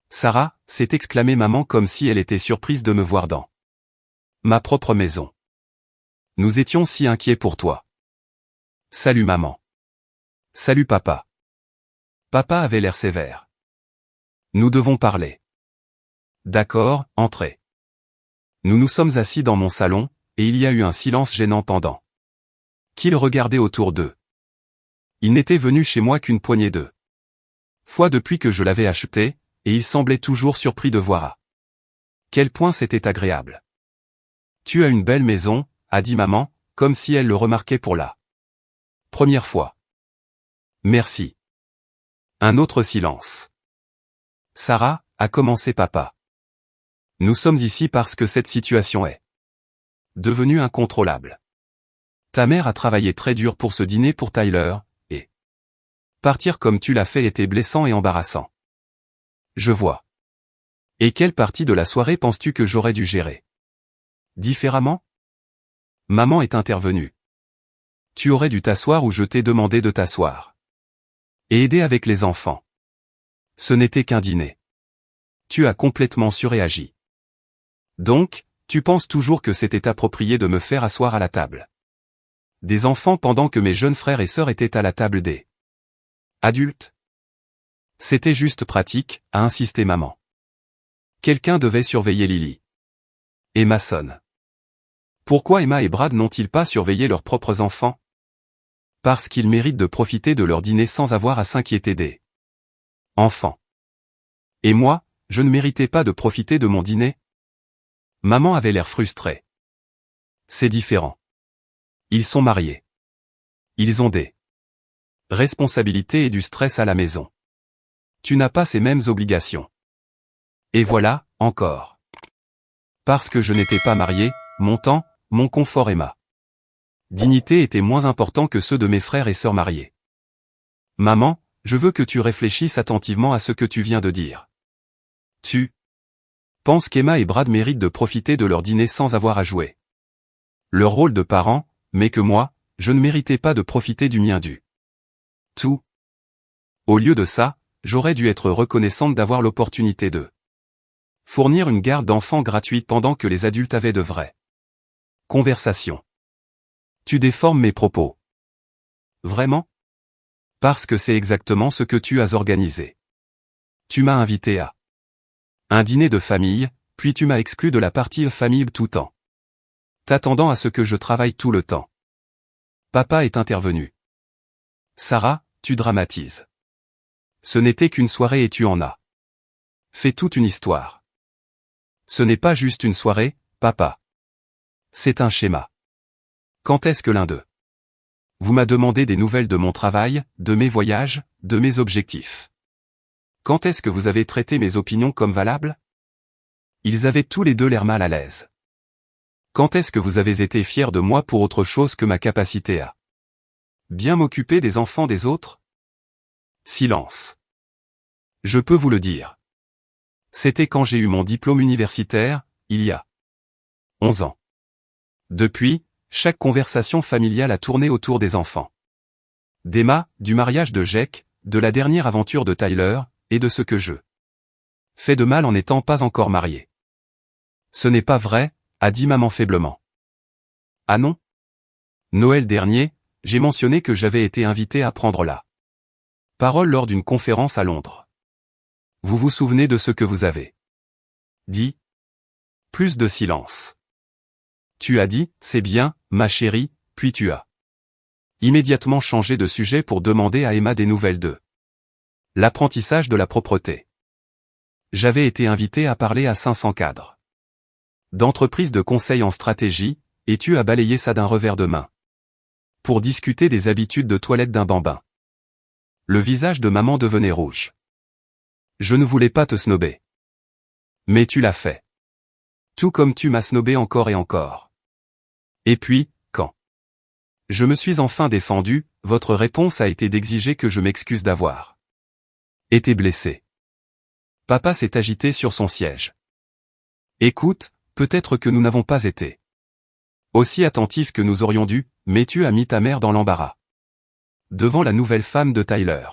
Sarah, s'est exclamée maman comme si elle était surprise de me voir dans ma propre maison. Nous étions si inquiets pour toi. Salut maman. Salut papa. Papa avait l'air sévère. Nous devons parler. D'accord, entrez. Nous nous sommes assis dans mon salon, et il y a eu un silence gênant pendant qu'ils regardaient autour d'eux. Il n'était venu chez moi qu'une poignée de fois depuis que je l'avais acheté, et il semblait toujours surpris de voir à quel point c'était agréable. Tu as une belle maison, a dit maman, comme si elle le remarquait pour la première fois. Merci. Un autre silence. Sarah, a commencé papa. Nous sommes ici parce que cette situation est devenue incontrôlable. Ta mère a travaillé très dur pour ce dîner pour Tyler, et partir comme tu l'as fait était blessant et embarrassant. Je vois. Et quelle partie de la soirée penses-tu que j'aurais dû gérer différemment ? Maman est intervenue. Tu aurais dû t'asseoir où je t'ai demandé de t'asseoir. Et aider avec les enfants. Ce n'était qu'un dîner. Tu as complètement surréagi. Donc, tu penses toujours que c'était approprié de me faire asseoir à la table des enfants pendant que mes jeunes frères et sœurs étaient à la table des adultes. C'était juste pratique, a insisté maman. Quelqu'un devait surveiller Lily. Emma sonne. Pourquoi Emma et Brad n'ont-ils pas surveillé leurs propres enfants ? Parce qu'ils méritent de profiter de leur dîner sans avoir à s'inquiéter des enfants. Et moi, je ne méritais pas de profiter de mon dîner ? Maman avait l'air frustrée. C'est différent. Ils sont mariés. Ils ont des responsabilité et du stress à la maison. Tu n'as pas ces mêmes obligations. Et voilà, encore. Parce que je n'étais pas marié, mon temps, mon confort et ma dignité étaient moins importants que ceux de mes frères et sœurs mariés. Maman, je veux que tu réfléchisses attentivement à ce que tu viens de dire. Tu penses qu'Emma et Brad méritent de profiter de leur dîner sans avoir à jouer leur rôle de parent, mais que moi, je ne méritais pas de profiter du mien du tout. Au lieu de ça, j'aurais dû être reconnaissante d'avoir l'opportunité de fournir une garde d'enfants gratuite pendant que les adultes avaient de vraies conversations. Tu déformes mes propos. Vraiment? Parce que c'est exactement ce que tu as organisé. Tu m'as invité à un dîner de famille, puis tu m'as exclu de la partie famille tout en t'attendant à ce que je travaille tout le temps. Papa est intervenu. Sarah, tu dramatises. Ce n'était qu'une soirée et tu en as fait toute une histoire. Ce n'est pas juste une soirée, papa. C'est un schéma. Quand est-ce que l'un d'eux vous m'a demandé des nouvelles de mon travail, de mes voyages, de mes objectifs? Quand est-ce que vous avez traité mes opinions comme valables? Ils avaient tous les deux l'air mal à l'aise. Quand est-ce que vous avez été fiers de moi pour autre chose que ma capacité à bien m'occuper des enfants des autres? Silence. Je peux vous le dire. C'était quand j'ai eu mon diplôme universitaire, il y a 11 ans. Depuis, chaque conversation familiale a tourné autour des enfants. D'Emma, du mariage de Jake, de la dernière aventure de Tyler, et de ce que je fais de mal en n'étant pas encore marié. Ce n'est pas vrai, a dit maman faiblement. Ah non? Noël dernier, j'ai mentionné que j'avais été invité à prendre la parole lors d'une conférence à Londres. Vous vous souvenez de ce que vous avez dit? Plus de silence. Tu as dit, c'est bien, ma chérie, puis tu as immédiatement changé de sujet pour demander à Emma des nouvelles de l'apprentissage de la propreté. J'avais été invité à parler à 500 cadres d'entreprises de conseil en stratégie, et tu as balayé ça d'un revers de main. Pour discuter des habitudes de toilette d'un bambin. Le visage de maman devenait rouge. Je ne voulais pas te snober. Mais tu l'as fait. Tout comme tu m'as snobé encore et encore. Et puis, quand je me suis enfin défendu, votre réponse a été d'exiger que je m'excuse d'avoir été blessé. Papa s'est agité sur son siège. Écoute, peut-être que nous n'avons pas été aussi attentifs que nous aurions dû, mais tu as mis ta mère dans l'embarras. Devant la nouvelle femme de Tyler.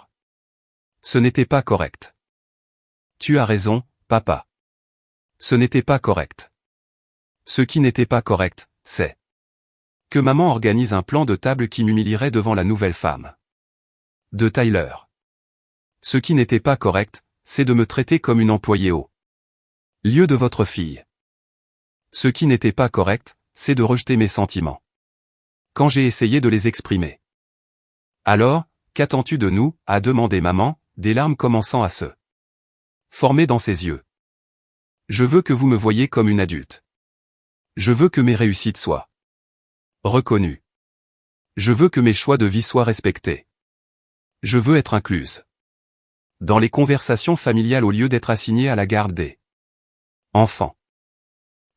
Ce n'était pas correct. Tu as raison, papa. Ce n'était pas correct. Ce qui n'était pas correct, c'est que maman organise un plan de table qui m'humilierait devant la nouvelle femme de Tyler. Ce qui n'était pas correct, c'est de me traiter comme une employée au lieu de votre fille. Ce qui n'était pas correct, c'est de rejeter mes sentiments quand j'ai essayé de les exprimer. Alors, qu'attends-tu de nous, a demandé maman, des larmes commençant à se former dans ses yeux. Je veux que vous me voyiez comme une adulte. Je veux que mes réussites soient reconnues. Je veux que mes choix de vie soient respectés. Je veux être incluse dans les conversations familiales au lieu d'être assignée à la garde des enfants.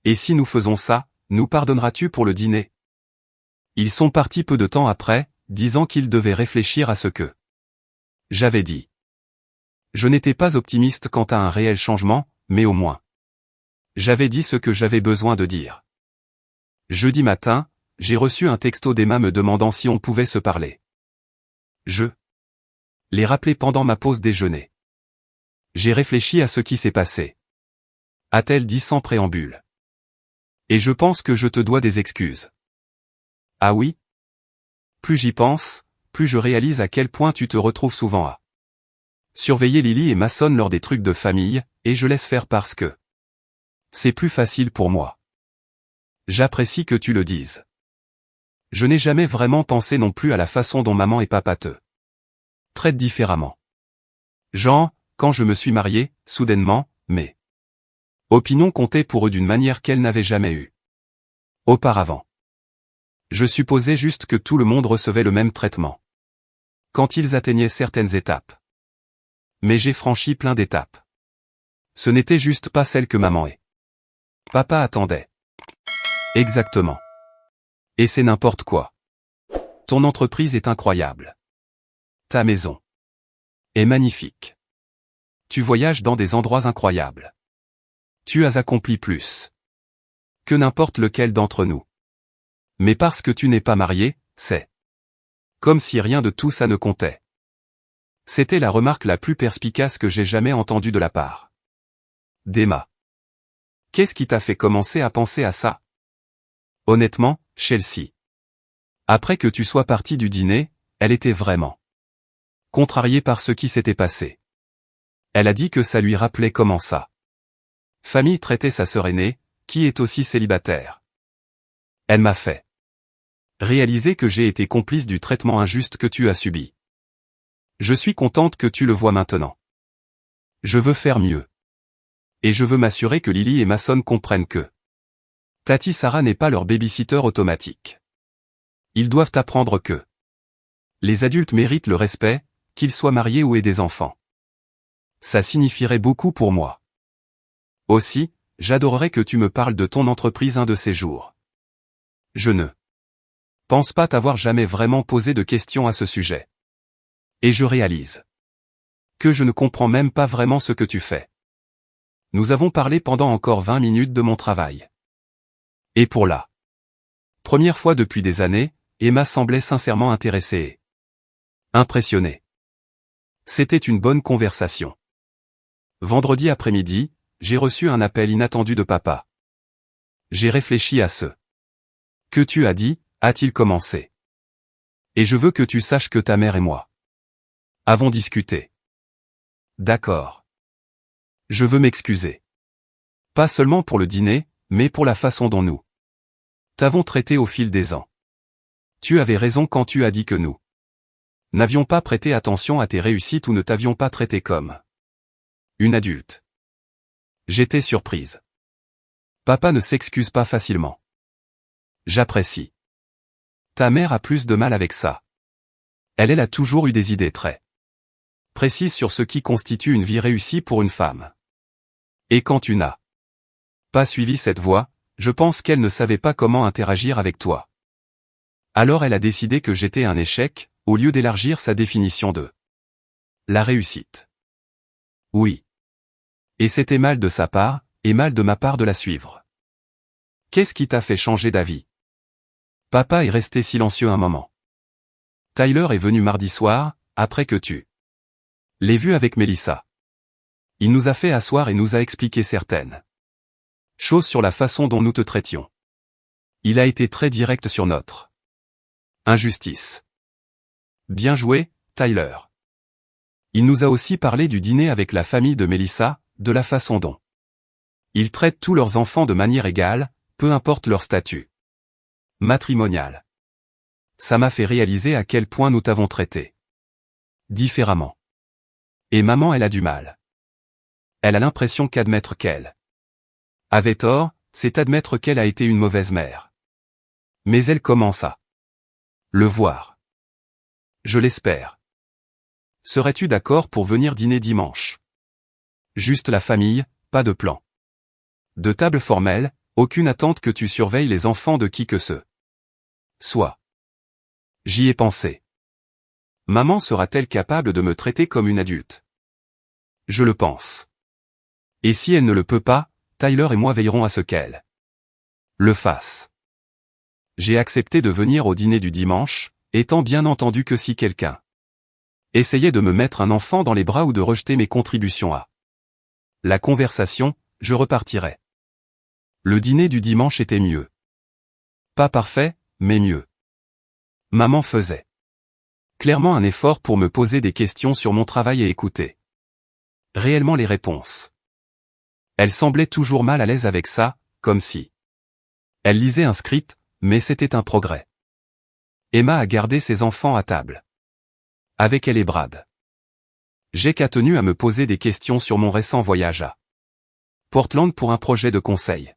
Et si nous faisons ça, nous pardonneras-tu pour le dîner? Ils sont partis peu de temps après, disant qu'ils devaient réfléchir à ce que j'avais dit. Je n'étais pas optimiste quant à un réel changement, mais au moins j'avais dit ce que j'avais besoin de dire. Jeudi matin, j'ai reçu un texto d'Emma me demandant si on pouvait se parler. Je l'ai rappelé pendant ma pause déjeuner. J'ai réfléchi à ce qui s'est passé. A-t-elle dit sans préambule. Et je pense que je te dois des excuses. Ah oui? Plus j'y pense, plus je réalise à quel point tu te retrouves souvent à surveiller Lily et Mason lors des trucs de famille, et je laisse faire parce que c'est plus facile pour moi. J'apprécie que tu le dises. Je n'ai jamais vraiment pensé non plus à la façon dont maman et papa te traitent différemment. Genre, quand je me suis marié, soudainement, mes opinions comptaient pour eux d'une manière qu'elles n'avaient jamais eue auparavant. Je supposais juste que tout le monde recevait le même traitement. quand ils atteignaient certaines étapes. Mais j'ai franchi plein d'étapes. Ce n'était juste pas celle que maman et papa attendaient. Exactement. Et c'est n'importe quoi. Ton entreprise est incroyable. Ta maison est magnifique. Tu voyages dans des endroits incroyables. Tu as accompli plus que n'importe lequel d'entre nous. Mais parce que tu n'es pas marié, c'est comme si rien de tout ça ne comptait. C'était la remarque la plus perspicace que j'ai jamais entendue de la part d'Emma. Qu'est-ce qui t'a fait commencer à penser à ça? Honnêtement, Chelsea. Après que tu sois partie du dîner, elle était vraiment contrariée par ce qui s'était passé. Elle a dit que ça lui rappelait comment sa famille traitait sa sœur aînée, qui est aussi célibataire. Elle m'a fait réaliser que j'ai été complice du traitement injuste que tu as subi. Je suis contente que tu le vois maintenant. Je veux faire mieux. Et je veux m'assurer que Lily et Mason comprennent que Tati Sarah n'est pas leur babysitter automatique. Ils doivent apprendre que les adultes méritent le respect, qu'ils soient mariés ou aient des enfants. Ça signifierait beaucoup pour moi. Aussi, j'adorerais que tu me parles de ton entreprise un de ces jours. Je ne pense pas t'avoir jamais vraiment posé de questions à ce sujet. Et je réalise que je ne comprends même pas vraiment ce que tu fais. Nous avons parlé pendant encore 20 minutes de mon travail. Et pour la première fois depuis des années, Emma semblait sincèrement intéressée et impressionnée. C'était une bonne conversation. Vendredi après-midi, j'ai reçu un appel inattendu de papa. J'ai réfléchi à ce que tu as dit, a-t-il commencé. Et je veux que tu saches que ta mère et moi avons discuté. D'accord. Je veux m'excuser. Pas seulement pour le dîner, mais pour la façon dont nous t'avons traité au fil des ans. Tu avais raison quand tu as dit que nous n'avions pas prêté attention à tes réussites ou ne t'avions pas traité comme une adulte. J'étais surprise. Papa ne s'excuse pas facilement. J'apprécie. Ta mère a plus de mal avec ça. Elle a toujours eu des idées très précises sur ce qui constitue une vie réussie pour une femme. Et quand tu n'as pas suivi cette voie, je pense qu'elle ne savait pas comment interagir avec toi. Alors elle a décidé que j'étais un échec, au lieu d'élargir sa définition de la réussite. Oui. Et c'était mal de sa part, et mal de ma part de la suivre. Qu'est-ce qui t'a fait changer d'avis? Papa est resté silencieux un moment. Tyler est venu mardi soir, après que tu l'aies vu avec Melissa. Il nous a fait asseoir et nous a expliqué certaines choses sur la façon dont nous te traitions. Il a été très direct sur notre injustice. Bien joué, Tyler. Il nous a aussi parlé du dîner avec la famille de Melissa, de la façon dont ils traitent tous leurs enfants de manière égale, peu importe leur statut matrimonial. Ça m'a fait réaliser à quel point nous t'avons traité différemment. Et maman, elle a du mal. Elle a l'impression qu'admettre qu'elle avait tort, c'est admettre qu'elle a été une mauvaise mère. Mais elle commence à le voir. Je l'espère. Serais-tu d'accord pour venir dîner dimanche? Juste la famille, pas de plan de table formelle, aucune attente que tu surveilles les enfants de qui que ce soit. J'y ai pensé. Maman sera-t-elle capable de me traiter comme une adulte? Je le pense. Et si elle ne le peut pas, Tyler et moi veillerons à ce qu'elle le fasse. J'ai accepté de venir au dîner du dimanche, étant bien entendu que si quelqu'un essayait de me mettre un enfant dans les bras ou de rejeter mes contributions à la conversation, je repartirais. Le dîner du dimanche était mieux. Pas parfait, mais mieux. Maman faisait clairement un effort pour me poser des questions sur mon travail et écouter réellement les réponses. Elle semblait toujours mal à l'aise avec ça, comme si elle lisait un script, mais c'était un progrès. Emma a gardé ses enfants à table. Avec elle et Brad. Jake a tenu à me poser des questions sur mon récent voyage à Portland pour un projet de conseil.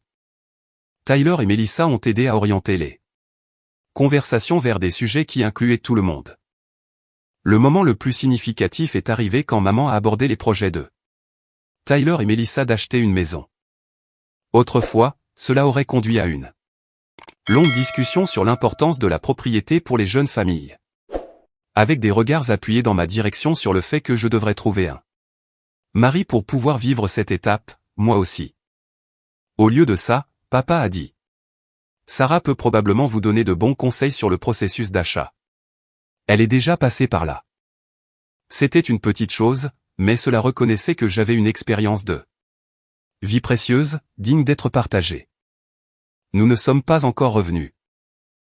Tyler et Melissa ont aidé à orienter les conversations vers des sujets qui incluaient tout le monde. Le moment le plus significatif est arrivé quand maman a abordé les projets de Tyler et Melissa d'acheter une maison. Autrefois, cela aurait conduit à une longue discussion sur l'importance de la propriété pour les jeunes familles. Avec des regards appuyés dans ma direction sur le fait que je devrais trouver un mari pour pouvoir vivre cette étape, moi aussi. Au lieu de ça, papa a dit: Sarah peut probablement vous donner de bons conseils sur le processus d'achat. Elle est déjà passée par là. C'était une petite chose, mais cela reconnaissait que j'avais une expérience de vie précieuse, digne d'être partagée. Nous ne sommes pas encore revenus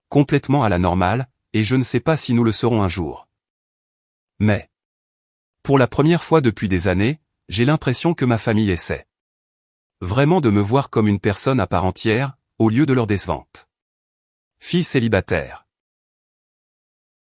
complètement à la normale, et je ne sais pas si nous le serons un jour. Mais, pour la première fois depuis des années, j'ai l'impression que ma famille essaie vraiment de me voir comme une personne à part entière, au lieu de leur décevante fille célibataire.